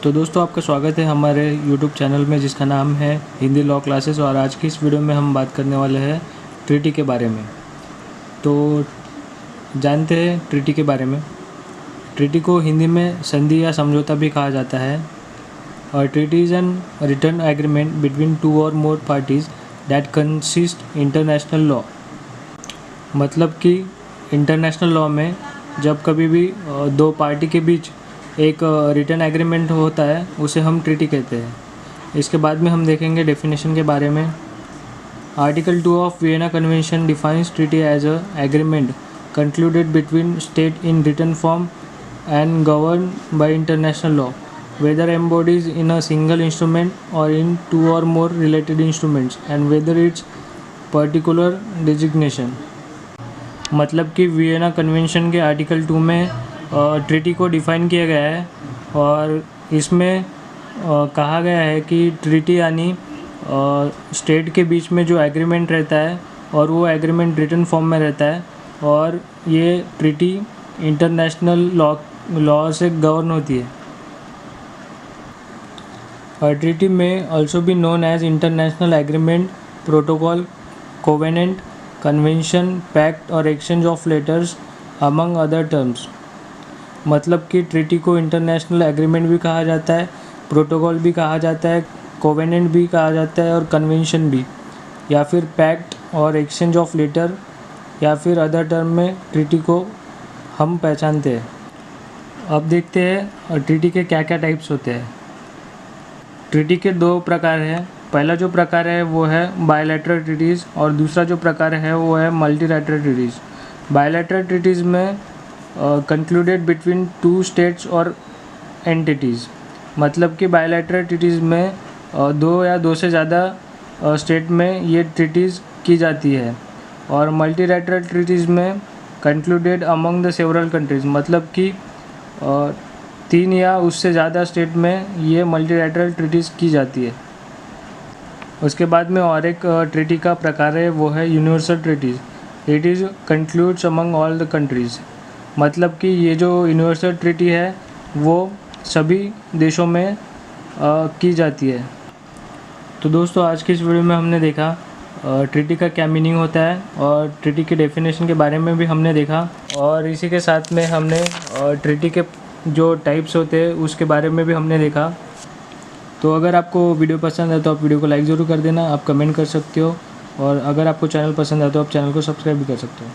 तो दोस्तों आपका स्वागत है हमारे YouTube चैनल में जिसका नाम है हिंदी लॉ क्लासेस। और आज की इस वीडियो में हम बात करने वाले हैं ट्रीटी के बारे में। तो जानते हैं ट्रीटी के बारे में। ट्रीटी को हिंदी में संधि या समझौता भी कहा जाता है। और treaty is an written agreement between two or more parties that consist international law. मतलब कि इंटरनेशनल लॉ में जब कभी भी दो पार्टी के बीच एक रिटन एग्रीमेंट होता है उसे हम ट्रीटी कहते हैं। इसके बाद में हम देखेंगे डेफिनेशन के बारे में। Article 2 of Vienna convention defines treaty as a agreement concluded between state in written form and govern by international law whether embodied in a single instrument or in two or more related instruments and whether its particular designation। मतलब कि Vienna convention के article 2 में treaty को define किया गया है और इसमें कहा गया है कि ट्रीटी यानी स्टेट के बीच में जो एग्रीमेंट रहता है और वो एग्रीमेंट रिटन फॉर्म में रहता है और ये ट्रीटी इंटरनेशनल लॉ से गवर्न होती है। A treaty may also be known as international agreement, protocol, covenant, convention, pact or exchange of letters among other terms। मतलब कि ट्रीटी को इंटरनेशनल एग्रीमेंट भी कहा जाता है, प्रोटोकॉल भी कहा जाता है, कोवेनेंट भी कहा जाता है और कन्वेंशन भी, या फिर पैक्ट और एक्सचेंज ऑफ लेटर या फिर अदर टर्म में ट्रीटी को हम पहचानते हैं। अब देखते हैं ट्रीटी के क्या क्या टाइप्स होते हैं। ट्रीटी के दो प्रकार हैं। पहला जो प्रकार है वो है बायलैटरल ट्रीटीज़ और दूसरा जो प्रकार है वो है मल्टीलैटरल ट्रीटीज़। बायलैटरल ट्रीटीज़ में कंक्लूडेड बिटवीन टू स्टेट्स और एंटिटीज़। मतलब कि बायलैटरल ट्रीटीज़ में दो या दो से ज़्यादा स्टेट में ये ट्रीटीज़ की जाती है। और मल्टीलैटरल ट्रीटीज़ में concluded among the several countries. मतलब कि 3 या उससे ज़्यादा स्टेट में ये मल्टीलैटरल ट्रीटीज़ की जाती है। उसके बाद में और एक ट्रीटी का प्रकार है वो है universal treaties. It is concludes among all the countries. मतलब कि ये जो यूनिवर्सल ट्रीटी है वो सभी देशों में की जाती है। तो दोस्तों आज की इस वीडियो में हमने देखा ट्रीटी का क्या मीनिंग होता है और ट्रीटी के डेफिनेशन के बारे में भी हमने देखा। और इसी के साथ में हमने ट्रीटी के जो टाइप्स होते हैं उसके बारे में भी हमने देखा। तो अगर आपको वीडियो पसंद है तो आप वीडियो को लाइक ज़रूर कर देना, आप कमेंट कर सकते हो और अगर आपको चैनल पसंद है तो आप चैनल को सब्सक्राइब भी कर सकते हो।